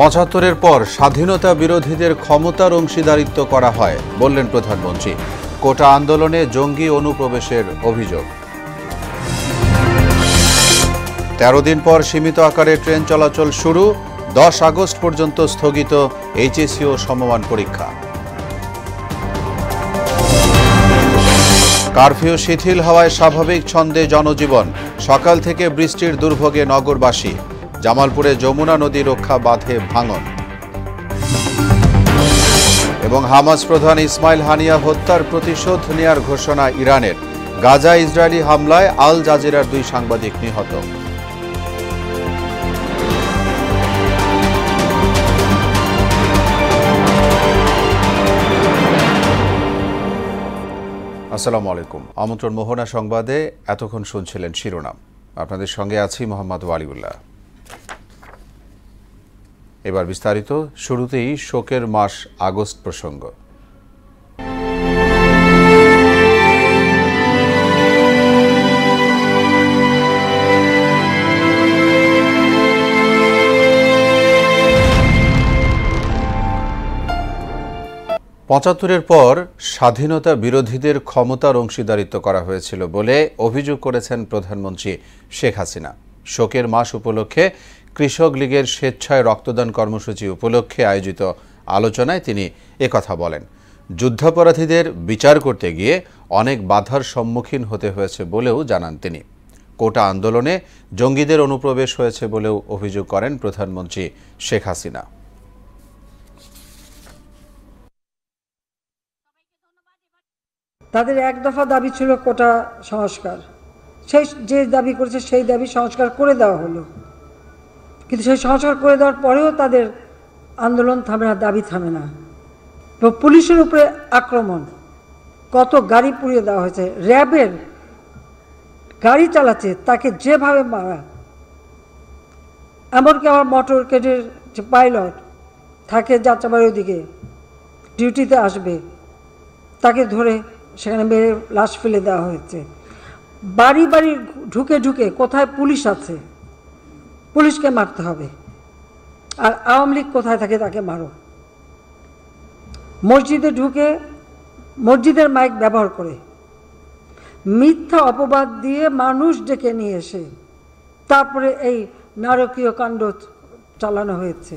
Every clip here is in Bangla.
৭৫-এর পর স্বাধীনতা বিরোধীদের ক্ষমতার অংশীদারিত্ব করা হয় বললেন প্রধানমন্ত্রী। কোটা আন্দোলনে জঙ্গি অনুপ্রবেশের অভিযোগ। ১৩ দিন পর সীমিত আকারে ট্রেন চলাচল শুরু। ১০ আগস্ট পর্যন্ত স্থগিত এইচএসসি ও সমমান পরীক্ষা। কারফিউ শিথিল হওয়ায় স্বাভাবিক ছন্দে জনজীবন। সকাল থেকে বৃষ্টির দুর্ভোগে নগরবাসী। জামালপুরে যমুনা নদী রক্ষা বাঁধে ভাঙন। এবং হামাস প্রধান ইসমাইল হানিয়া হত্যার প্রতিশোধ নেয়ার ঘোষণা ইরানের। গাজা ইসরায়েলি হামলায় আল জাজিরার 2 সাংবাদিক নিহত। আসসালামু আলাইকুম। আমন্ত্রণ মোহনা সংবাদে এতক্ষণ শুনছিলেন শিরোনাম। আপনাদের সঙ্গে আছি মোহাম্মদ ওয়ালিউল্লাহ। এবার বিস্তারিত। শুরুতেই শোকের মাস আগস্ট প্রসঙ্গ। ৭৫-এর পর স্বাধীনতা বিরোধীদের ক্ষমতার অংশীদারিত্ব করা হয়েছিল বলে অভিযোগ করেছেন প্রধানমন্ত্রী শেখ হাসিনা। শোকের মাস উপলক্ষে কৃষক লীগের স্বেচ্ছায় রক্তদান কর্মসূচি উপলক্ষে আয়োজিত আলোচনায় তিনি একথা বলেন। যুদ্ধাপরাধীদের বিচার করতে গিয়ে অনেক বাধার সম্মুখীন হতে হয়েছে বলেও জানান তিনি। কোটা আন্দোলনে জঙ্গিদের অনুপ্রবেশ হয়েছে বলেও অভিযোগ করেন প্রধানমন্ত্রী শেখ হাসিনা। তাদের এক দফা দাবি ছিল কোটা সংস্কার। সেই যে দাবি করেছে সেই দাবি সংস্কার করে দেওয়া হলো, কিন্তু সেই সংস্কার করে দেওয়ার পরেও তাদের আন্দোলন থামে না, দাবি থামে না। পুলিশের উপরে আক্রমণ, কত গাড়ি পুড়িয়ে দেওয়া হয়েছে। র্যাবের গাড়ি চালাচ্ছে তাকে যেভাবে মারা, এমনকি আমার মোটর কেডের যে পাইলট থাকে যাত্রাবাড়ির দিকে ডিউটিতে আসবে, তাকে ধরে সেখানে মেরে লাশ ফেলে দেওয়া হয়েছে। বাড়ি বাড়ি ঢুকে ঢুকে কোথায় পুলিশ আছে, পুলিশকে মারতে হবে, আর আওয়ামী লীগ কোথায় থাকে তাকে মারো। মসজিদে ঢুকে মসজিদের মাইক ব্যবহার করে মিথ্যা অপবাদ দিয়ে মানুষ ডেকে নিয়ে এসে তারপরে এই নারকীয় কাণ্ড চালানো হয়েছে।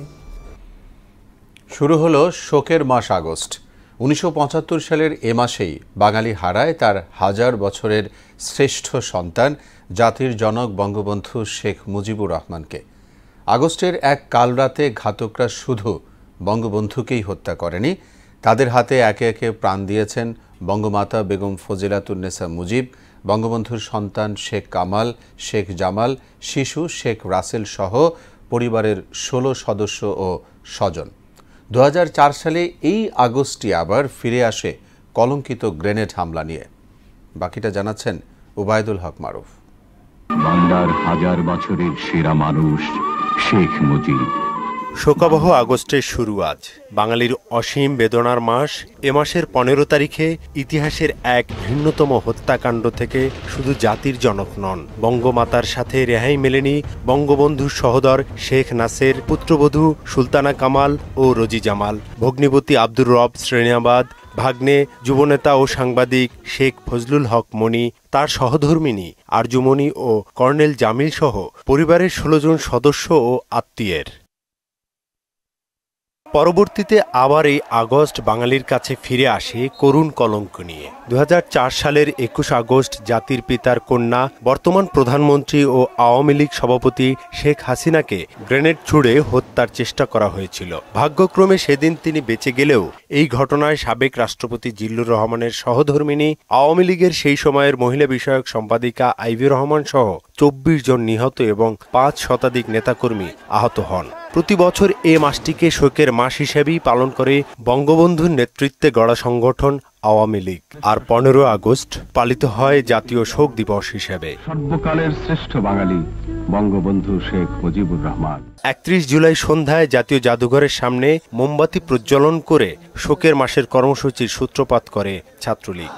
শুরু হলো শোকের মাস আগস্ট। ১৯৭৫ সালের এ মাসেই বাঙালি হারায় তার 1000 বছরের শ্রেষ্ঠ সন্তান জাতির জনক বঙ্গবন্ধু শেখ মুজিবুর রহমানকে। আগস্টের এক কালরাতে ঘাতকরা শুধু বঙ্গবন্ধুকেই হত্যা করেনি, তাদের হাতে একে একে প্রাণ দিয়েছেন বঙ্গমাতা বেগম ফজিলাতুন্নেসা মুজিব, বঙ্গবন্ধুর সন্তান শেখ কামাল, শেখ জামাল, শিশু শেখ রাসেল সহ পরিবারের 16 সদস্য ও স্বজন। ২০০৪ সালে এই আগস্টই আবার ফিরে আসে কলঙ্কিত গ্রেনেড হামলা নিয়ে। বাকিটা জানাচ্ছেন উবায়দুল হক মারুফ। বাংলার 1000 বছরের সেরা মানুষ শেখ মুজিব। শোকাবহ আগস্টের শুরু আজ। বাঙালির অসীম বেদনার মাস। এ মাসের 15 তারিখে ইতিহাসের এক ভিন্নতম হত্যাকাণ্ড থেকে শুধু জাতির জনক নন, বঙ্গমাতার সাথে রেহাই মেলেনি বঙ্গবন্ধুর সহোদর শেখ নাসের, পুত্রবধূ সুলতানা কামাল ও রোজি জামাল, ভগ্নিপতি আব্দুর রব শ্রেণিয়াবাদ, ভাগ্নে যুবনেতা ও সাংবাদিক শেখ ফজলুল হক মনি, তার সহধর্মিনী আরজুমনি ও কর্নেল জামিল সহ পরিবারের 16 জন সদস্য ও আত্মীয়ের। পরবর্তীতে আবার এই আগস্ট বাঙালির কাছে ফিরে আসে করুণ কলঙ্ক নিয়ে। ২০০৪ সালের ২১ আগস্ট জাতির পিতার কন্যা বর্তমান প্রধানমন্ত্রী ও আওয়ামী লীগ সভাপতি শেখ হাসিনাকে গ্রেনেড ছুড়ে হত্যার চেষ্টা করা হয়েছিল। ভাগ্যক্রমে সেদিন তিনি বেঁচে গেলেও এই ঘটনায় সাবেক রাষ্ট্রপতি জিল্লুর রহমানের সহধর্মিনী, আওয়ামী লীগের সেই সময়ের মহিলা বিষয়ক সম্পাদিকা আইভি রহমান সহ 24 জন নিহত এবং 5 শতাধিক নেতাকর্মী আহত হন। প্রতি বছর এ মাসটিকে শোকের মাস হিসেবেই পালন করে বঙ্গবন্ধুর নেতৃত্বে গড়া সংগঠন আওয়ামী লীগ। আর 15 আগস্ট পালিত হয় জাতীয় শোক দিবস হিসেবে। সর্বকালের শ্রেষ্ঠ বাঙালি বঙ্গবন্ধু শেখ মুজিবুর রহমান। 31 জুলাই সন্ধ্যায় জাতীয় জাদুঘরের সামনে মোমবাতি প্রজ্বলন করে শোকের মাসের কর্মসূচির সূত্রপাত করে ছাত্রলীগ।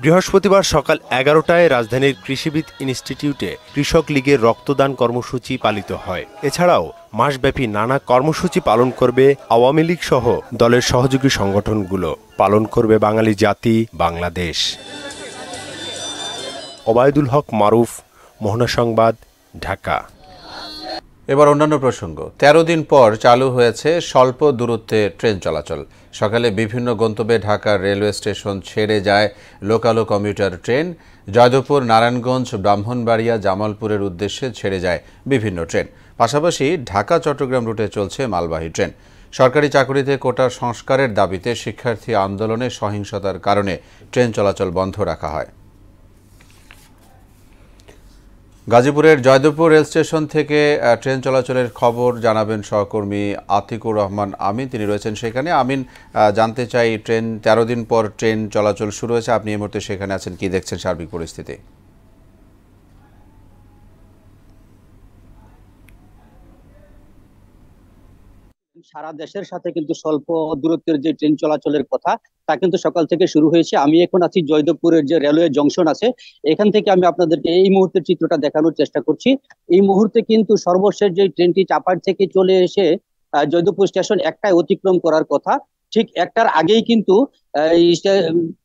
বৃহস্পতিবার সকাল 11টায় রাজধানীর কৃষিবিদ ইনস্টিটিউটে কৃষক লীগের রক্তদান কর্মসূচি পালিত হয়। এছাড়াও মাসব্যাপী নানা কর্মসূচি পালন করবে আওয়ামী লীগ সহ দলের সহযোগী সংগঠনগুলো, পালন করবে বাঙালি জাতি, বাংলাদেশ। ওবায়দুল হক মারুফ, মোহনা সংবাদ, ঢাকা। এবার অন্যান্য প্রসঙ্গ। 13 দিন পর চালু হয়েছে স্বল্প দূরত্বে ট্রেন চলাচল। সকালে বিভিন্ন গন্তব্যে ঢাকার রেলওয়ে স্টেশন ছেড়ে যায় লোকালো কমিউটার ট্রেন। জয়দেবপুর, নারায়ণগঞ্জ, ব্রাহ্মণবাড়িয়া, জামালপুরের উদ্দেশ্যে ছেড়ে যায় বিভিন্ন ট্রেন। পাশাপাশি ঢাকা চট্টগ্রাম রুটে চলছে মালবাহী ট্রেন। সরকারি চাকুরিতে কোটা সংস্কারের দাবিতে শিক্ষার্থী আন্দোলনে সহিংসতার কারণে ট্রেন চলাচল বন্ধ রাখা হয়। গাজীপুরের জয়দেবপুর রেল স্টেশন থেকে ট্রেন চলাচলের খবর জানাবেন সহকর্মী আতিকুর রহমান আমিন, তিনি রয়েছেন সেখানে। আমিন, জানতে চাই, ট্রেন 13 দিন পর ট্রেন চলাচল শুরু হয়েছে, আপনি এই মুহূর্তে সেখানে আছেন, কি দেখছেন সার্বিক পরিস্থিতি? সারা দেশের সাথে কিন্তু স্বল্প দূরত্বের যে ট্রেন চলাচলের কথা তা কিন্তু সকাল থেকে শুরু হয়েছে। আমি এখন আছি জয়দেবপুরের যে রেলওয়ে জংশন আছে, এখান থেকে আমি আপনাদেরকে এই মুহূর্তের চিত্রটা দেখানোর চেষ্টা করছি। এই মুহূর্তে কিন্তু সর্বশেষ যে ট্রেনটি চাপার থেকে চলে এসে জয়দেবপুর স্টেশন একটাই অতিক্রম করার কথা, ঠিক একটার আগেই কিন্তু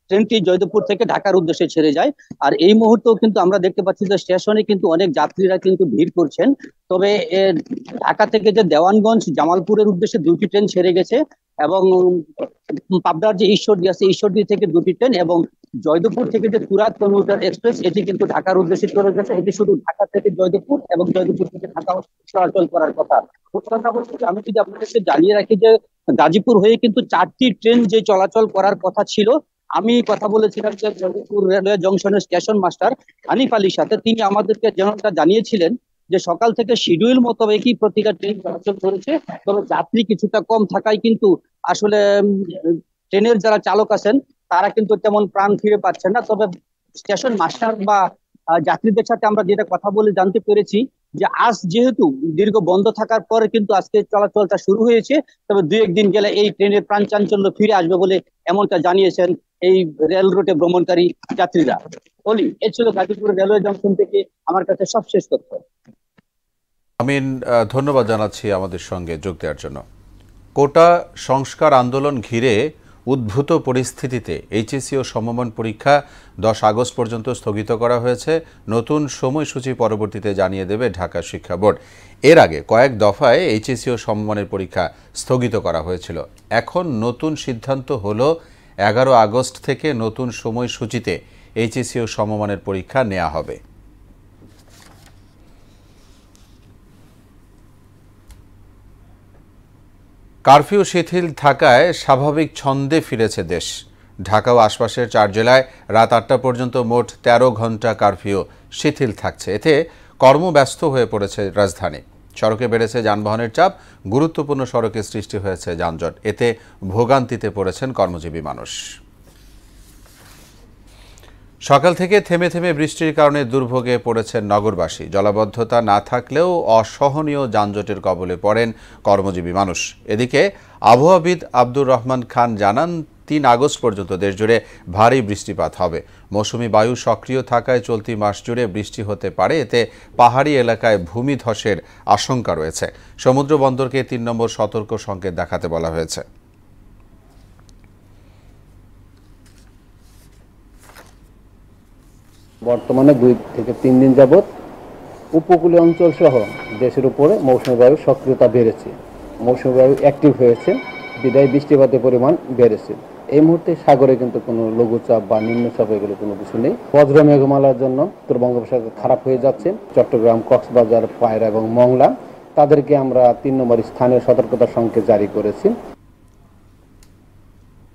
ট্রেনটি জয়দেবপুর থেকে ঢাকার উদ্দেশ্যে ছেড়ে যায়। আর এই মুহূর্তেও কিন্তু আমরা দেখতে পাচ্ছি যে স্টেশনে কিন্তু অনেক যাত্রীরা কিন্তু ভিড় করছেন। তবে ঢাকা থেকে যে দেওয়ানগঞ্জ, জামালপুরের উদ্দেশ্যে দুটি ট্রেন ছেড়ে গেছে, এবং পাবনার যে ঈশ্বরদী আছে, ঈশ্বরদী থেকে দুটি ট্রেন, এবং জয়দেবপুর থেকে যে তুরাগ কমিউটার এক্সপ্রেস, এটি কিন্তু ঢাকার উদ্দেশ্যে চলে গেছে। এটি শুধু ঢাকা থেকে জয়দেবপুর এবং জয়দেবপুর থেকে ঢাকা চলাচল করার কথা। আমি যদি আপনাদেরকে জানিয়ে রাখি যে গাজীপুর হয়ে কিন্তু 4টি ট্রেন যে চলাচল করার কথা ছিল। আমি কথা বলেছিলাম যে জয়দেবপুর রেলওয়ে জংশনের স্টেশন মাস্টার হানিফ আলীর সাথে, তিনি আমাদেরকে যেমনটা জানিয়েছিলেন যে সকাল থেকে শিডিউল মতো একই প্রতিটা ট্রেন চলাচল করেছে। তবে যাত্রী কিছুটা কম থাকায় কিন্তু আসলে ট্রেনের যারা চালক আছেন তারা কিন্তু তেমন প্রাণ ফিরে পাচ্ছেন না। তবে স্টেশন মাস্টার বা যাত্রীদের সাথে আমরা যেটা কথা বলে জানতে পেরেছি যে আজ যেহেতু দীর্ঘ বন্ধ থাকার পরে কিন্তু আজকে চলাচলটা শুরু হয়েছে, তবে 2-1 দিন গেলে এই ট্রেনের প্রাণ চাঞ্চল্য ফিরে আসবে বলে এমনটা জানিয়েছেন এই রেল রুটে ভ্রমণকারী যাত্রীরা। অলি, এ ছিল গাজীপুর রেলওয়ে জংশন থেকে আমার কাছে সবশেষ তথ্য। আমিন, ধন্যবাদ জানাচ্ছি আমাদের সঙ্গে যোগ দেওয়ার জন্য। কোটা সংস্কার আন্দোলন ঘিরে উদ্ভূত পরিস্থিতিতে এইচএসসি ও সমমান পরীক্ষা 10 আগস্ট পর্যন্ত স্থগিত করা হয়েছে। নতুন সময়সূচি পরবর্তীতে জানিয়ে দেবে ঢাকা শিক্ষা বোর্ড। এর আগে কয়েক দফায় এইচএসসি ও সমমানের পরীক্ষা স্থগিত করা হয়েছিল। এখন নতুন সিদ্ধান্ত হলো 11 আগস্ট থেকে নতুন সময়সূচিতে এইচএসসি ও সমমানের পরীক্ষা নেওয়া হবে। কারফিউ শিথিল থাকায় স্বাভাবিক ছন্দে ফিরেছে দেশ। ঢাকা ও আশপাশের 4 জেলায় রাত 8টা পর্যন্ত মোট 13 ঘন্টা কারফিউ শিথিল থাকছে। এতে কর্মব্যস্ত হয়ে পড়েছে রাজধানী। সড়কে বেড়েছে যানবাহনের চাপ, গুরুত্বপূর্ণ সড়কে সৃষ্টি হয়েছে যানজট। এতে ভোগান্তিতে পড়েছেন কর্মজীবী মানুষ। সকাল থেকে থেমে থেমে বৃষ্টির কারণে দুর্ভোগে পড়েছেন নগরবাসী। জলাবদ্ধতা না থাকলেও অসহনীয় যানজটের কবলে পড়েন কর্মজীবী মানুষ। এদিকে আবহাওয়াবিদ আব্দুর রহমান খান জানান, 3 আগস্ট পর্যন্ত দেশজুড়ে ভারী বৃষ্টিপাত হবে। মৌসুমি বায়ু সক্রিয় থাকায় চলতি মাস জুড়ে বৃষ্টি হতে পারে। এতে পাহাড়ি এলাকায় ভূমিধসের আশঙ্কা রয়েছে। সমুদ্র বন্দরকে 3 নম্বর সতর্ক সংকেত দেখাতে বলা হয়েছে। বর্তমানে 2 থেকে 3 দিন যাবৎ উপকূলীয় অঞ্চল সহ দেশের উপরে মৌসুমী বায়ু সক্রিয়তা বেড়েছে। মৌসুমী বায়ু অ্যাক্টিভ হয়েছে, বিদায় বৃষ্টিপাতের পরিমাণ বেড়েছে। এই মুহূর্তে সাগরে কিন্তু কোনো লঘুচাপ বা নিম্নচাপ এগুলো কোনো কিছু নেই। বজ্র মেঘমালার জন্য উত্তর বঙ্গোপসাগর খারাপ হয়ে যাচ্ছে। চট্টগ্রাম, কক্সবাজার, পায়রা এবং মংলা, তাদেরকে আমরা 3 নম্বর স্থানীয় সতর্কতা সংকেত জারি করেছি।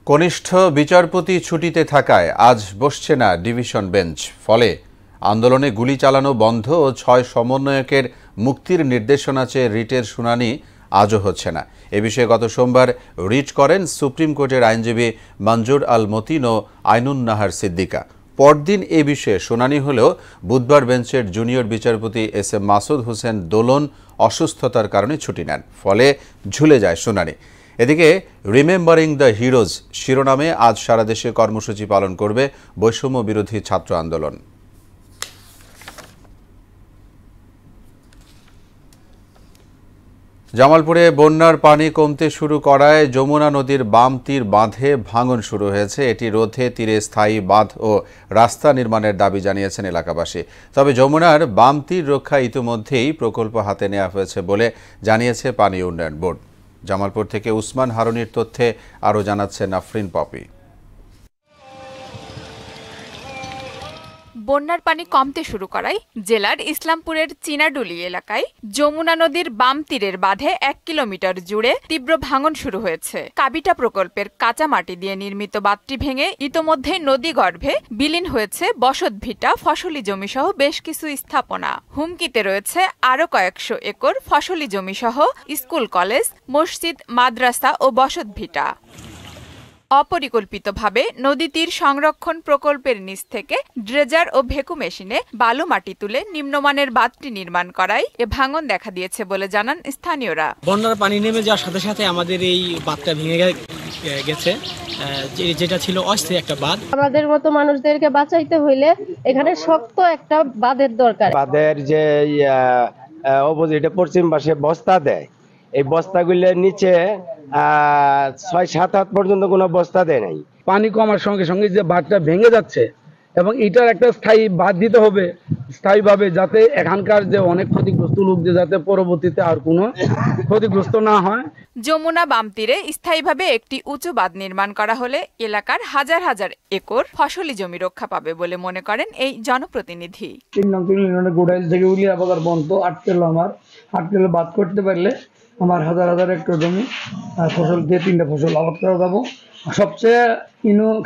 কনিষ্ঠ বিচারপতি ছুটিতে থাকায় আজ বসছে না ডিভিশন বেঞ্চ। ফলে আন্দোলনে গুলি চালানো বন্ধ ও 6 সমন্বয়কের মুক্তির নির্দেশনা চেয়ে রিটের শুনানি আজও হচ্ছে না। এ বিষয়ে গত সোমবার রিট করেন সুপ্রিম কোর্টের আইনজীবী মঞ্জুর আল মতিন ও আইনুন নাহার সিদ্দিকা। পরদিন এ বিষয়ে শুনানি হলেও বুধবার বেঞ্চের জুনিয়র বিচারপতি এস এম মাসুদ হোসেন দোলন অসুস্থতার কারণে ছুটি নেন। ফলে ঝুলে যায় শুনানি। এদিকে রিমেম্বারিং দ্য হিরোজ শিরোনামে আজ সারা দেশে কর্মসূচি পালন করবে বৈষম্য বিরোধী ছাত্র আন্দোলন। জামালপুরে বন্যার পানি কমতে শুরু করায় যমুনা নদীর বাম তীর বাঁধে ভাঙন শুরু হয়েছে। এটি রোধে তীরে স্থায়ী বাঁধ ও রাস্তা নির্মাণের দাবি জানিয়েছেন এলাকাবাসী। তবে যমুনার বাম তীর রক্ষা ইতিমধ্যেই প্রকল্প হাতে নেওয়া হয়েছে বলে জানিয়েছে পানি উন্নয়ন বোর্ড। জামালপুর থেকে উসমান হারুনির তথ্যে আরও জানাচ্ছেন আফরিন পপি। বন্যার পানি কমতে শুরু করায় জেলার ইসলামপুরের চিনাডুলি এলাকায় যমুনা নদীর বাম তীরের বাঁধে 1 কিলোমিটার জুড়ে তীব্র ভাঙন শুরু হয়েছে। কাবিটা প্রকল্পের কাঁচা মাটি দিয়ে নির্মিত বাঁধটি ভেঙে ইতোমধ্যে নদী গর্ভে বিলীন হয়েছে বসতভিটা, ফসলি জমি সহ বেশ কিছু স্থাপনা। হুমকিতে রয়েছে আরও কয়েকশো একর ফসলি জমি সহ স্কুল, কলেজ, মসজিদ, মাদ্রাসা ও বসতভিটা। অপরিকল্পিতভাবে নদী তীর সংরক্ষণ প্রকল্পের নিচ থেকে ড্রেজার ও ভেকু মেশিনে বালু মাটি তুলে নিম্নমানের বাঁধটি নির্মাণ করায় এ ভাঙন দেখা দিয়েছে বলে জানান স্থানীয়রা। বন্যার পানি নেমে যাওয়ার সাথে সাথে আমাদের এই বাঁধটা ভেঙে গেছে, যেটা ছিল অস্থায়ী একটা বাঁধ। আমাদের মতো মানুষদেরকে বাঁচাইতে হইলে এখানে শক্ত একটা বাঁধের দরকার। বাঁধের যে অপোজিটে পশ্চিম পাশে বস্তা দেয়, এই বস্তাগুলোর নিচে 6-7 হাত পর্যন্ত কোনো বস্তা দেয় নাই। পানি কমার সঙ্গে সঙ্গে যে বাঁধটা ভেঙে যাচ্ছে এবং এটার একটা স্থায়ী বাঁধ দিতে হবে স্থায়ীভাবে, যাতে এখানকার যে অনেক ক্ষতিগ্রস্ত লোক যাতে পরবর্তীতে আর কোনো ক্ষতিগ্রস্ত না হয়। যমুনা বাম তীরে স্থায়ীভাবে একটি উঁচু বাঁধ নির্মাণ করা হলে এলাকার হাজার হাজার একর ফসলি জমি রক্ষা পাবে বলে মনে করেন এই জনপ্রতিনিধি। 3 নং ইউনিয়নের গোড়াইল থেকে উলিয়া বাজার পর্যন্ত 8 কিলো আমার 8 কিলো বাঁধ করতে পারলে আমার হাজার হাজার একর জমি ফসল দিয়ে 3টা ফসল আবাদ করা যাবো। সবচেয়ে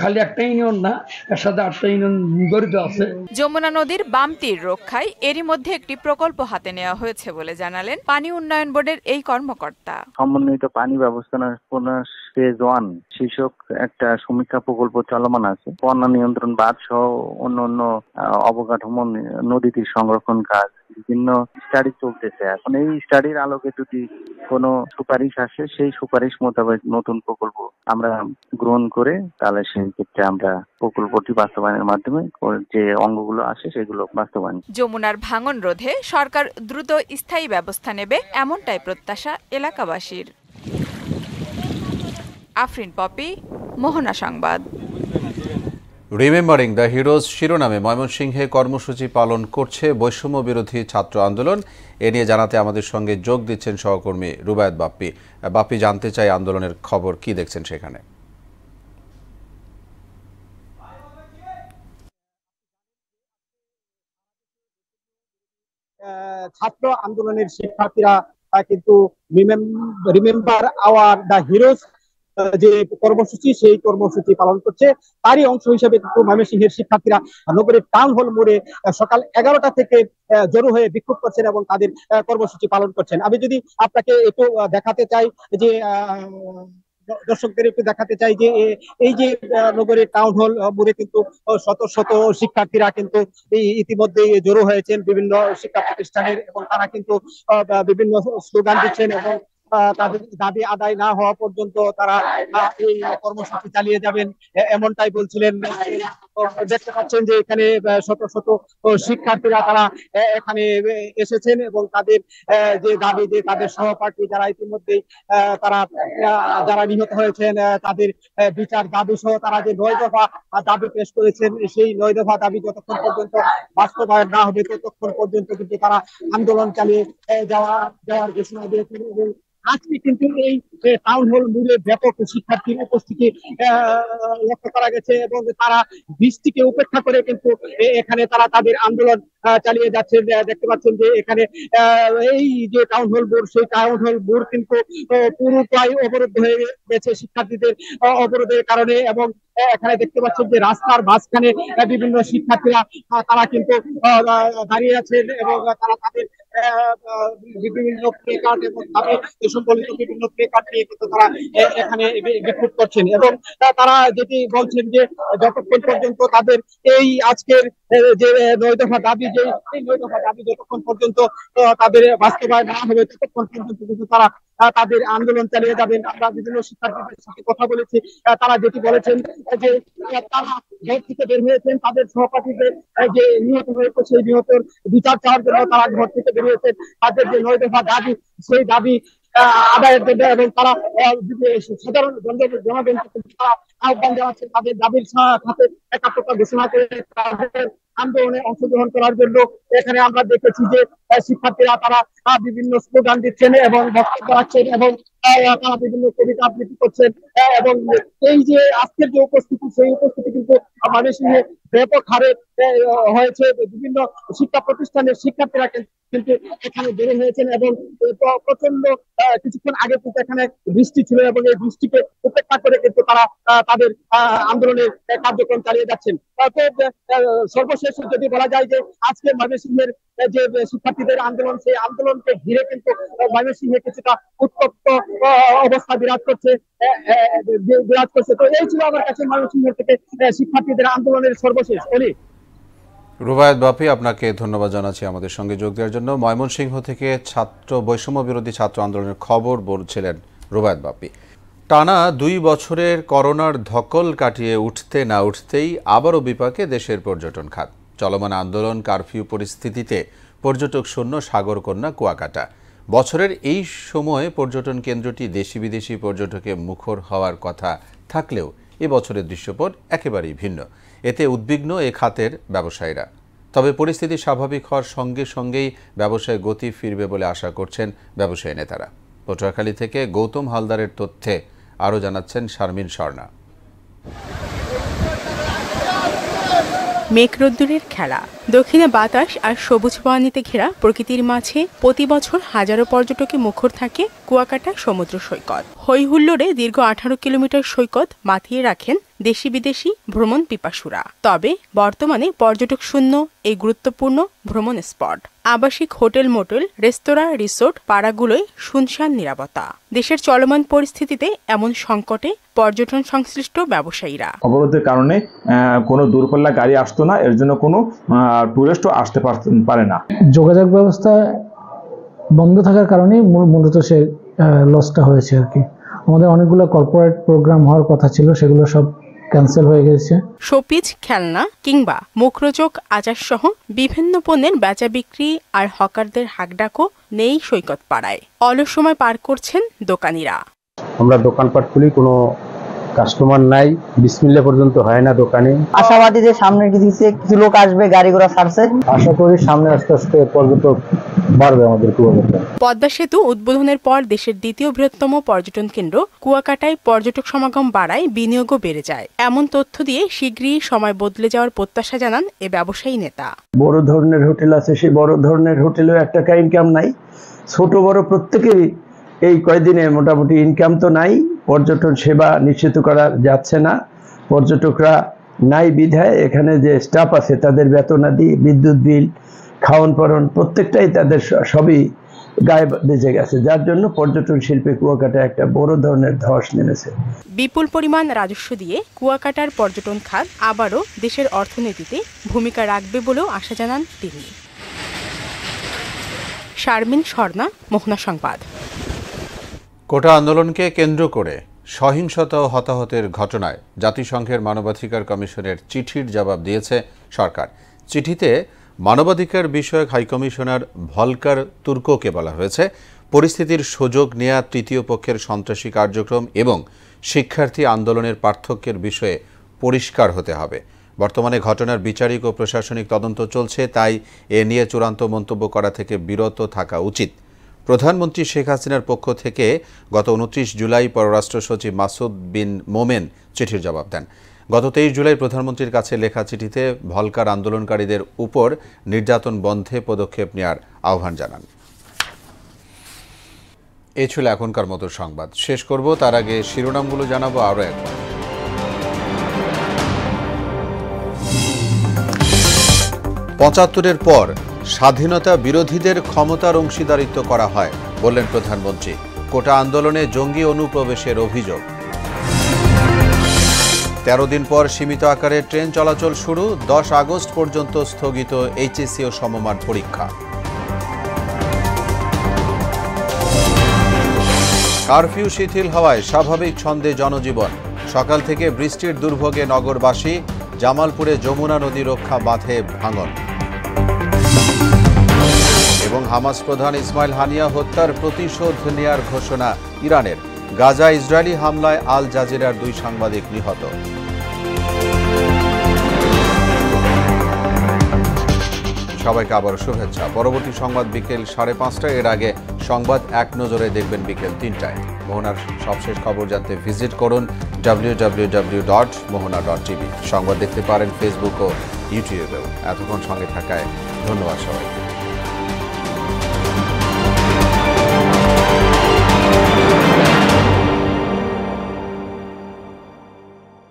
খালি একটা ইউনিয়ন না, এর সাথে 8টা ইউনিয়ন জড়িত আছে। যমুনা নদীর বাম তীর রক্ষায় এরই মধ্যে একটি প্রকল্প হাতে নেওয়া হয়েছে বলে জানালেন পানি উন্নয়ন বোর্ডের এই কর্মকর্তা। সমন্বিত পানি ব্যবস্থাপনা ফেজ 1 শীর্ষক একটা সমীক্ষা প্রকল্প চলমান আছে। বন্যা নিয়ন্ত্রণ বাঁধ সহ অন্য অবকাঠামো, নদী তীর সংরক্ষণ কাজ, বিভিন্ন স্টাডি চলতেছে। এখন এই স্টাডির আলোকে যদি কোনো সুপারিশ আসে, সেই সুপারিশ মোতাবেক নতুন প্রকল্প আমরা গ্রহণ করে তাহলে সেই ক্ষেত্রে আমরা প্রকল্পটি বাস্তবায়নের মাধ্যমে যে অঙ্গগুলো আসে সেগুলো বাস্তবায়ন। যমুনার ভাঙন রোধে সরকার দ্রুত স্থায়ী ব্যবস্থা নেবে, এমনটাই প্রত্যাশা এলাকাবাসীর। আফরিন পপি, মোহনা সংবাদ। রিমেম্বারিং দ্য হিরোজ শিরোনামে ময়মনসিংহে কর্মসূচি পালন করছে বৈষম্য বিরোধী ছাত্র আন্দোলন। এ নিয়ে জানাতে আমাদের সঙ্গে যোগ দিচ্ছেন সহকর্মী রুবায়েত বাপ্পি। বাপ্পি, জানতে চাই আন্দোলনের খবর কি দেখছেন সেখানে? ছাত্র আন্দোলনের শিক্ষার্থীরা কিন্তু রিমেম্বার আওয়ার দ্য হিরোজ যে কর্মসূচি, সেই কর্মসূচি পালন করছে। তারই অংশ হিসেবে কিন্তু ময়মনসিংহের শিক্ষার্থীরা নগরীর টাউন হল মোড়ে সকাল 11টা থেকে জড়ো হয়ে বিক্ষোভ করছেন এবং তাদের কর্মসূচি পালন করছেন। আমি যদি আপনাকে একটু দেখাতে চাই যে দর্শকদের একটু দেখাতে চাই যে এই যে নগরীর টাউন হল মোড়ে কিন্তু শত শত শিক্ষার্থীরা কিন্তু ইতিমধ্যে জড়ো হয়েছেন বিভিন্ন শিক্ষা প্রতিষ্ঠানের, এবং তারা কিন্তু বিভিন্ন স্লোগান দিচ্ছেন এবং তাদের দাবি আদায় না হওয়া পর্যন্ত তারা এই কর্মসূচি চালিয়ে যাবেন, এমনটাই বলছিলেন। দেখতে পাচ্ছেন যে এখানে শত শত শিক্ষার্থীরা তারা এখানে এসেছেন এবং তাদের যে দাবি, যে তাদের সহপাঠী যারা ইতিমধ্যেই তারা যারা নিহত হয়েছেন তাদের বিচার দাবি সহ তারা যে 9 দফা দাবি পেশ করেছেন, সেই 9 দফা দাবি যতক্ষণ পর্যন্ত বাস্তবায়ন না হবে ততক্ষণ পর্যন্ত কিন্তু তারা আন্দোলন চালিয়ে যাওয়ার ঘোষণা দিয়েছেন। এবং আজকে কিন্তু এই টাউন হল মোড়ে ব্যাপক শিক্ষার্থীর উপস্থিতি লক্ষ্য করা গেছে এবং তারা বৃষ্টিকে উপেক্ষা করে কিন্তু এখানে তারা তাদের আন্দোলন চালিয়ে যাচ্ছে। দেখতে পাচ্ছেন যে এখানে এই যে টাউন হল বোর্ড, সেই টাউন হল বোর্ড কিন্তু পুরোটাই অবরুদ্ধ হয়ে গেছে শিক্ষার্থীদের অবরোধের কারণে। এবং এখানে দেখতে পাচ্ছেন যে রাস্তার মাঝখানে বিভিন্ন শিক্ষার্থীরা তারা কিন্তু দাঁড়িয়ে আছেন এবং তারা তাদের বিভিন্ন প্লে কার্ড এবং তাদের সম্বলিত বিভিন্ন প্লে কার্ড নিয়ে কিন্তু তারা এখানে বিক্ষোভ করছেন। এবং তারা যেটি বলছেন যে যতক্ষণ পর্যন্ত তাদের এই আজকের যে 9 দফা দাবি, যে এই 9 দফা দাবি যতক্ষণ পর্যন্ত তাদের বাস্তবায়ন না হবে ততক্ষণ পর্যন্ত কিন্তু তারা তাদের আন্দোলন চালিয়ে যাবেন। আমরা বিভিন্ন শিক্ষার্থীদের সাথে কথা বলেছি, তারা যেটি বলেছেন যে তারা ঘর থেকে বের হয়েছেন, তাদের সহপাঠীদের যে নিহত হয়েছে সেই নিহতের বিচার চাওয়ার জন্য তারা ঘর থেকে বের হয়েছেন। তাদের যে 9 দফা দাবি, সেই দাবি আদায়ের জন্য, এবং তারা সাধারণ জনগণকে তারা আহ্বান জানাচ্ছেন তাদের দাবির সাথে একাত্মতা ঘোষণা করে তাদের আন্দোলনে অংশগ্রহণ করার জন্য। এখানে আমরা দেখেছি যে শিক্ষার্থীরা তারা বিভিন্ন স্লোগান দিচ্ছেন এবং বক্তব্য রাখছেন এবং তারা বিভিন্ন কবিতা আবৃত্তি করছেন, এবং এই যে আজকের যে উপস্থিতি, সেই উপস্থিতি কিন্তু ময়মনসিংহে ব্যাপক হারে হয়েছে। বিভিন্ন শিক্ষা প্রতিষ্ঠানের শিক্ষার্থীরা কিন্তু এখানে বের হয়েছেন, এবং প্রচন্ড কিছুক্ষণ আগে কিন্তু এখানে বৃষ্টি ছিল, এবং এই বৃষ্টিকে উপেক্ষা করে কিন্তু তারা তাদের আন্দোলনের কার্যক্রম চালিয়ে যাচ্ছেন। সর্বশেষ যদি বলা যায় যে আজকে ময়মনসিংহের যে শিক্ষার্থীদের আন্দোলন, সেই আন্দোলনকে ঘিরে কিন্তু ময়মনসিংহে কিছুটা উত্তপ্ত অবস্থা বিরাজ করছে। তো এই ছিল আমার কাছে ময়মনসিংহ থেকে শিক্ষার্থীদের আন্দোলনের সর্বশেষ। রুবায়েত বাপি, আপনাকে ধন্যবাদ জানাচ্ছি আমাদের সঙ্গে যোগ দেওয়ার জন্য। ময়মনসিংহ থেকে বৈষম্য বিরোধী ছাত্র আন্দোলনের খবর বলছিলেন রুবায়েত বাপি। টানা 2 বছরের করোনার ধকল কাটিয়ে উঠতে না উঠতেই আবারও বিপাকে দেশের পর্যটন খাত। চলমান আন্দোলন, কারফিউ পরিস্থিতিতে পর্যটক শূন্য সাগরকন্যা কুয়াকাটা। বছরের এই সময়ে পর্যটন কেন্দ্রটি দেশি বিদেশি পর্যটকে মুখর হওয়ার কথা থাকলেও এবছরের দৃশ্যপট একেবারেই ভিন্ন। এতে উদ্বিগ্ন এ খাতের ব্যবসায়ীরা। তবে পরিস্থিতি স্বাভাবিক হওয়ার সঙ্গে সঙ্গেই ব্যবসায় গতি ফিরবে বলে আশা করছেন ব্যবসায়ী নেতারা। পটুয়াখালী থেকে গৌতম হালদারের তথ্যে আরও জানাচ্ছেন শারমিন স্বর্ণা। মেঘ রোদ্দুরের খেলা, দক্ষিণে বাতাস আর সবুজ বনানীতে ঘেরা প্রকৃতির মাঝে প্রতি বছর হাজারো পর্যটকে মুখর থাকে কুয়াকাটা সমুদ্র সৈকত। হই হুল্লোড়ে দীর্ঘ 18 কিলোমিটার সৈকত মাতিয়ে রাখেন দেশি বিদেশি ভ্রমণ পিপাসুরা। তবে বর্তমানে পর্যটক শূন্য এই গুরুত্বপূর্ণ ভ্রমণ স্পট। আবাসিক হোটেল, মোটেল, রেস্তোরাঁ, রিসোর্ট পাড়াগুলোয় শুনশান নীরবতা। দেশের চলমান পরিস্থিতিতে এমন সংকটে পর্যটন সংশ্লিষ্ট ব্যবসায়ীরা অবরোধের কারণে কোনো দূরপাল্লা গাড়ি আসতো না, এর জন্য কোনো টুরিস্টও আসতে পারে না। যোগাযোগ ব্যবস্থা বন্ধ থাকার কারণে মূলত সে লসটা হয়েছে আর কি। আমাদের অনেকগুলো কর্পোরেট প্রোগ্রাম হওয়ার কথা ছিল, সেগুলো সব ক্যান্সেল হয়ে গেছে। শোপিস, খেলনা কিংবা মুখরোচক আচার সহ বিভিন্ন পণ্যের বেচা বিক্রি আর হকারদের হাকডাকও নেই সৈকত পাড়ায়। অলস সময় পার করছেন দোকানিরা। আমরা দোকানপাট খুলি, কোনো কাস্টমার নাই, বিসমিল্লাহ পর্যন্ত হয় না দোকানে। আশাবাদী যে সামনের কিছু লোক আসবে, গাড়ি ঘোড়া ছাড়ছে। আশা করি সামনে আস্তে আস্তে পর্যটক বাড়বে আমাদের কুয়াকাটা। পদ্মা সেতু উদ্বোধনের পর দেশের দ্বিতীয় বৃহত্তম পর্যটন কেন্দ্র কুয়াকাটায় পর্যটক সমাগম বাড়ায়, বিনিয়োগও বেড়ে যায়। এমন তথ্য দিয়ে শীঘ্রই সময় বদলে যাওয়ার প্রত্যাশা জানান এ ব্যবসায়ী নেতা। বড় ধরনের হোটেল আছে, সেই বড় ধরনের হোটেলেও 1 টাকা ইনকাম নাই। ছোট বড় প্রত্যেকেরই এই কয়দিনে মোটামুটি ইনকাম তো নাই। পর্যটন সেবা নিশ্চিত করা যাচ্ছে না। পর্যটকরা নাই বিধায় এখানে যে স্টাফ আছে তাদের বেতনাদি, বিদ্যুৎ বিল, খাওয়ান পরন প্রত্যেকটাই তাদের সবই গায়ে বেজে গেছে, যার জন্য পর্যটন শিল্পে কুয়াকাটা একটা বড় ধরনের ধস নেমেছে। বিপুল পরিমাণ রাজস্ব দিয়ে কুয়াকাটার পর্যটন খাত আবারও দেশের অর্থনীতিতে ভূমিকা রাখবে বলেও আশা জানান তিনি। শারমিন স্বর্ণা, মোহনা সংবাদ। কোটা আন্দোলনকে কেন্দ্র করে সহিংসতা ও হতাহতের ঘটনায় জাতিসংঘের মানবাধিকার কমিশনের চিঠির জবাব দিয়েছে সরকার। চিঠিতে মানবাধিকার বিষয়ক হাইকমিশনার ভলকার তুর্ককে বলা হয়েছে, পরিস্থিতির সুযোগ নেয়া তৃতীয় পক্ষের সন্ত্রাসী কার্যক্রম এবং শিক্ষার্থী আন্দোলনের পার্থক্যের বিষয়ে পরিষ্কার হতে হবে। বর্তমানে ঘটনার বিচারিক ও প্রশাসনিক তদন্ত চলছে, তাই এ নিয়ে চূড়ান্ত মন্তব্য করা থেকে বিরত থাকা উচিত। প্রধানমন্ত্রী শেখ হাসিনার পক্ষ থেকে গত 29 জুলাই পররাষ্ট্র সচিব মাসুদ বিন মোমেন চিঠির জবাব দেন। গত 23 জুলাই প্রধানমন্ত্রীর কাছে লেখা চিঠিতে ভলকার আন্দোলনকারীদের উপর নির্যাতন বন্ধে পদক্ষেপ নেওয়ার আহ্বান জানান। এই ছিল এখনকার মতো সংবাদ। শেষ করব তার আগে শিরোনামগুলো জানাবো আরও একবার। পঁচাত্তরের পর স্বাধীনতা বিরোধীদের ক্ষমতার অংশীদারিত্ব করা হয় বললেন প্রধানমন্ত্রী। কোটা আন্দোলনে জঙ্গি অনুপ্রবেশের অভিযোগ। 13 দিন পর সীমিত আকারে ট্রেন চলাচল শুরু, 10 আগস্ট পর্যন্ত স্থগিত এইচএসসি ও সমমান পরীক্ষা। কারফিউ শিথিল হওয়ায় স্বাভাবিক ছন্দে জনজীবন। সকাল থেকে বৃষ্টির দুর্ভোগে নগরবাসী। জামালপুরে যমুনা নদী রক্ষা বাঁধে ভাঙন। এবং হামাস প্রধান ইসমাইল হানিয়া হত্যার প্রতিশোধ নেয়ার ঘোষণা ইরানের। গাজা ইসরায়েলি হামলায় আল জাজিরার 2 সাংবাদিক নিহত। সবাইকে আবারও শুভেচ্ছা। পরবর্তী সংবাদ বিকেল 5:30টায়। এর আগে সংবাদ এক নজরে দেখবেন বিকেল 3টায়। মোহনার সবশেষ খবর জানতে ভিজিট করুন www.mohona.tv। সংবাদ দেখতে পারেন ফেসবুক ও ইউটিউবেও। এতক্ষণ সঙ্গে থাকায় ধন্যবাদ সবাইকে।